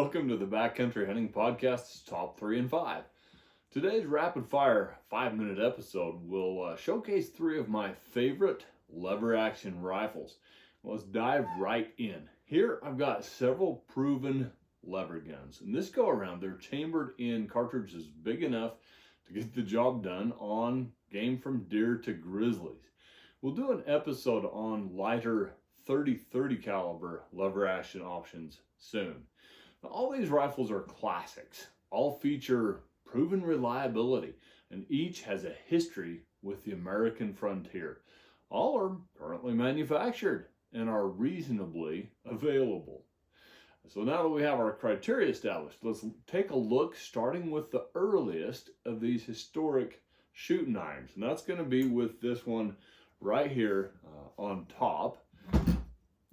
Welcome to the Backcountry Hunting Podcast's Top 3 and 5. Today's rapid fire 5-minute episode will showcase 3 of my favorite lever action rifles. Let's dive right in. Here I've got several proven lever guns, and this go around they're chambered in cartridges big enough to get the job done on game from deer to grizzlies. We'll do an episode on lighter 30-30 caliber lever action options soon. Now, all these rifles are classics. All feature proven reliability, and each has a history with the American frontier. All are currently manufactured and are reasonably available. So now that we have our criteria established, let's take a look starting with the earliest of these historic shooting irons. And that's going to be with this one right here on top.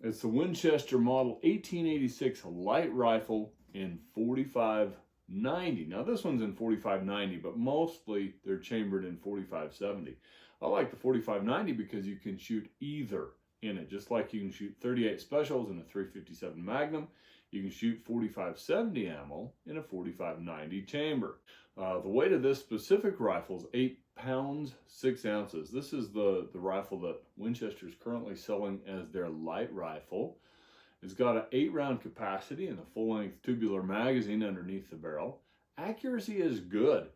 It's the Winchester model 1886 light rifle in 4590. Now this one's in 4590, but mostly they're chambered in 4570. I like the 4590 because you can shoot either in it, just like you can shoot 38 specials in a 357 Magnum. You can shoot 4570 ammo in a 4590 chamber. The weight of this specific rifle is 8 pounds 6 ounces. This is the rifle that Winchester is currently selling as their light rifle. It's got an 8-round capacity and a full-length tubular magazine underneath the barrel. Accuracy is good.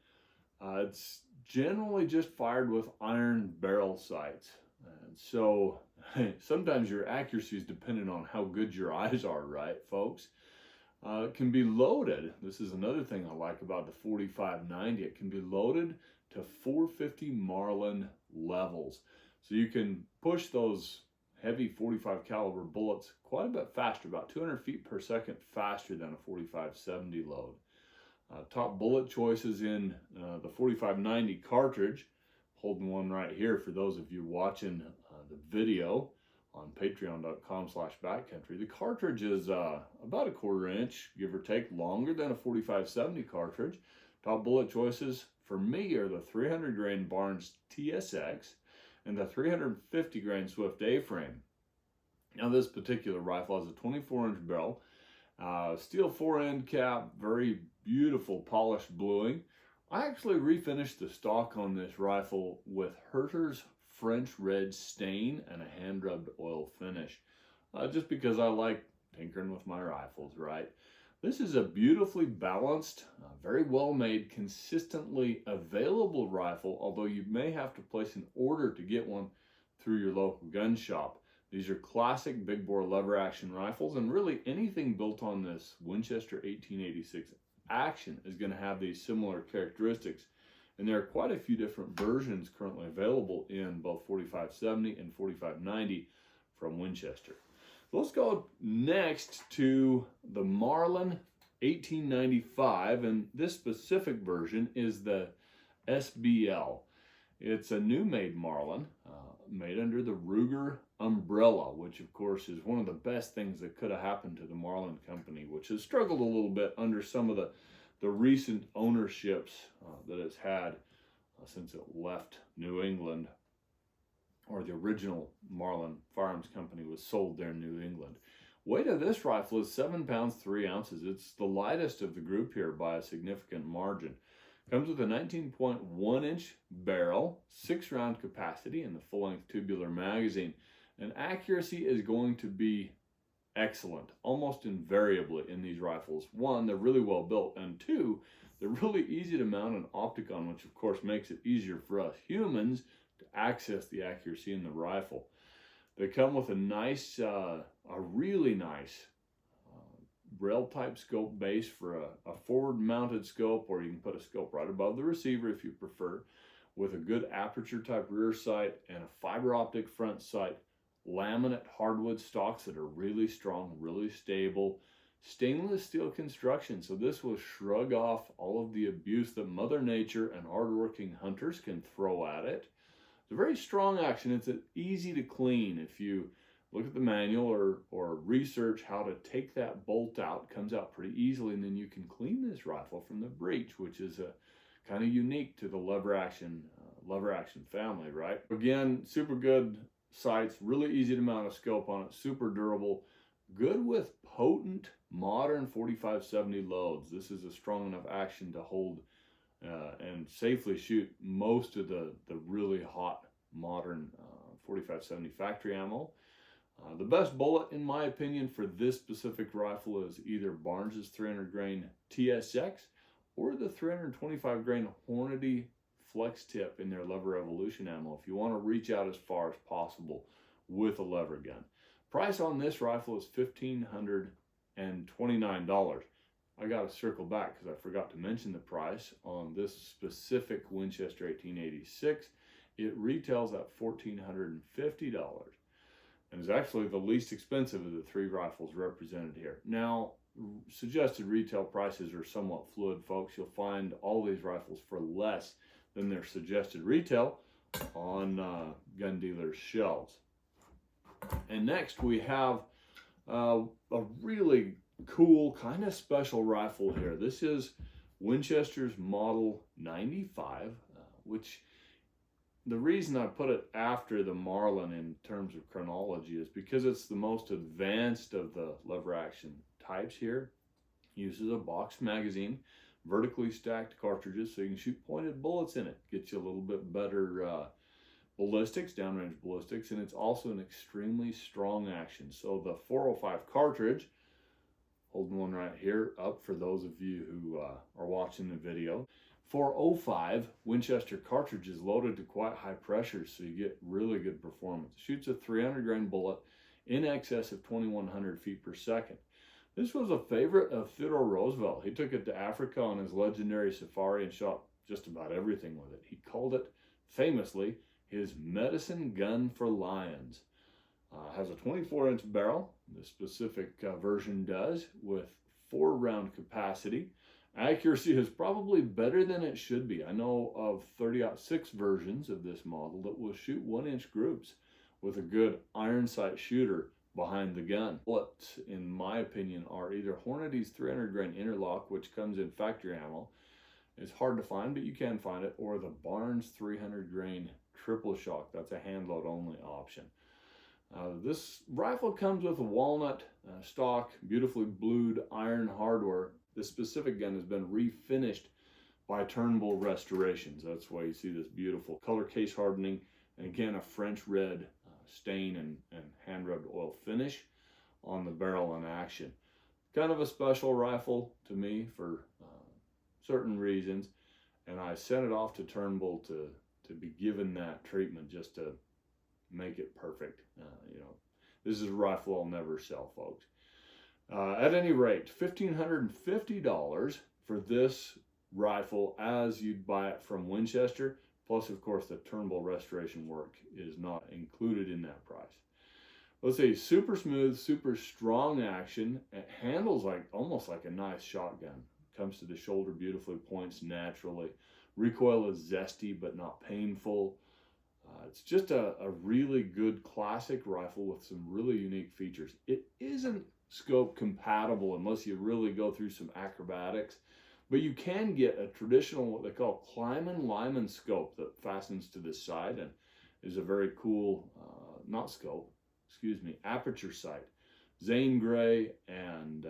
It's generally just fired with iron barrel sights. And so sometimes your accuracy is dependent on how good your eyes are, right, folks? It can be loaded. This is another thing I like about the 4590. It can be loaded to 450 Marlin levels. So you can push those heavy 45 caliber bullets quite a bit faster, about 200 feet per second faster than a 4570 load. Top bullet choices in the 4590 cartridge. Holding one right here for those of you watching the video on patreon.com/backcountry. The cartridge is about a 1/4 inch, give or take, longer than a 4570 cartridge. Top bullet choices for me are the 300 grain Barnes TSX and the 350 grain Swift A-frame. Now this particular rifle has a 24-inch barrel, steel 4-end cap, very beautiful polished bluing. I actually refinished the stock on this rifle with Herter's French red stain and a hand-rubbed oil finish, just because I like tinkering with my rifles, right? This is a beautifully balanced, very well made, consistently available rifle, although you may have to place an order to get one through your local gun shop. These are classic big bore lever action rifles, and really anything built on this Winchester 1886 action is going to have these similar characteristics. And there are quite a few different versions currently available in both 4570 and 4590 from Winchester. Let's go next to the Marlin 1895, and this specific version is the SBL. It's a new made Marlin, made under the Ruger umbrella, which of course is one of the best things that could have happened to the Marlin company, which has struggled a little bit under some of the recent ownerships that it's had since it left New England, or the original Marlin Firearms Company was sold there in New England. Weight of this rifle is 7 pounds 3 ounces. It's the lightest of the group here by a significant margin. Comes with a 19.1 inch barrel, 6-round capacity, and the full-length tubular magazine. And accuracy is going to be excellent, almost invariably in these rifles. One, they're really well built, and two, they're really easy to mount an optic on, which of course makes it easier for us humans to access the accuracy in the rifle. They come with a nice, a really nice rail type scope base for a forward mounted scope, or you can put a scope right above the receiver if you prefer, with a good aperture type rear sight and a fiber optic front sight. Laminate hardwood stocks that are really strong, really stable. Stainless steel construction, so this will shrug off all of the abuse that Mother Nature and hardworking hunters can throw at it. It's a very strong action. It's easy to clean. If you look at the manual or research how to take that bolt out, it comes out pretty easily, and then you can clean this rifle from the breech, which is a kind of unique to the lever action family, right? Again, super good sights, really easy to mount a scope on it, super durable, Good with potent modern 45-70 loads. This is a strong enough action to hold and safely shoot most of the really hot modern 45-70 factory ammo. The best bullet, in my opinion, for this specific rifle is either Barnes's 300 grain TSX or the 325 grain Hornady Flex Tip in their Lever Evolution ammo if you want to reach out as far as possible with a lever gun. Price on this rifle is $1,529. I got to circle back because I forgot to mention the price on this specific Winchester 1886. It retails at $1,450 and is actually the least expensive of the three rifles represented here. Now, suggested retail prices are somewhat fluid, folks. You'll find all these rifles for less than their suggested retail on gun dealers' shelves. And next we have a really cool, kind of special rifle here. This is Winchester's Model 95, which the reason I put it after the Marlin in terms of chronology is because it's the most advanced of the lever action types here. Uses a boxed magazine, vertically stacked cartridges so you can shoot pointed bullets in it. Gets you a little bit better ballistics, downrange ballistics, and it's also an extremely strong action. So the 405 cartridge, holding one right here up for those of you who are watching the video. 405 Winchester cartridge is loaded to quite high pressures, so you get really good performance. Shoots a 300 grain bullet in excess of 2,100 feet per second. This was a favorite of Theodore Roosevelt. He took it to Africa on his legendary safari and shot just about everything with it. He called it, famously, his medicine gun for lions. Has a 24-inch barrel, the specific version does, with 4-round capacity. Accuracy is probably better than it should be. I know of 30-06 versions of this model that will shoot 1-inch groups with a good iron sight shooter behind the gun. Bullets, in my opinion, are either Hornady's 300 grain interlock, which comes in factory ammo. It's hard to find, but you can find it, or the Barnes 300 grain triple shock. That's a hand load only option. This rifle comes with a walnut stock, beautifully blued iron hardware. This specific gun has been refinished by Turnbull Restorations. That's why you see this beautiful color case hardening, and again a French red stain and hand rubbed oil finish on the barrel and action. Kind of a special rifle to me for certain reasons, and I sent it off to Turnbull to be given that treatment just to make it perfect. This is a rifle I'll never sell, folks. At any rate, $1,550 for this rifle as you'd buy it from Winchester. Plus, of course, the Turnbull restoration work is not included in that price. Let's say super smooth, super strong action. It handles almost like a nice shotgun. Comes to the shoulder beautifully, points naturally. Recoil is zesty but not painful. It's just a really good classic rifle with some really unique features. It isn't scope compatible unless you really go through some acrobatics, but you can get a traditional, what they call Kleiman Lyman scope that fastens to this side and is a very cool, aperture sight. Zane Grey and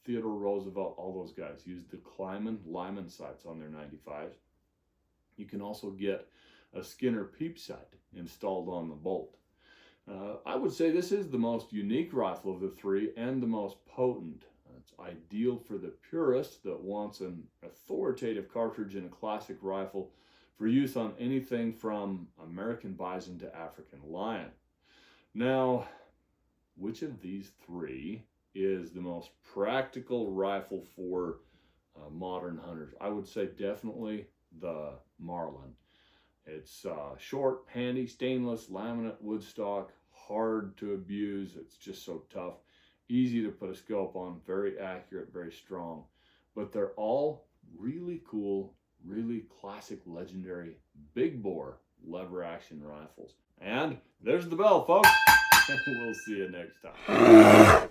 Theodore Roosevelt, all those guys used the Kleiman Lyman sights on their 95s. You can also get a Skinner peep sight installed on the bolt. I would say this is the most unique rifle of the three and the most potent. It's ideal for the purist that wants an authoritative cartridge in a classic rifle for use on anything from American bison to African lion. Now, which of these three is the most practical rifle for modern hunters? I would say definitely the Marlin. It's short, handy, stainless, laminate, wood stock, hard to abuse. It's just so tough. Easy to put a scope on, very accurate, very strong. But they're all really cool, really classic, legendary, big bore lever action rifles. And there's the bell, folks. We'll see you next time.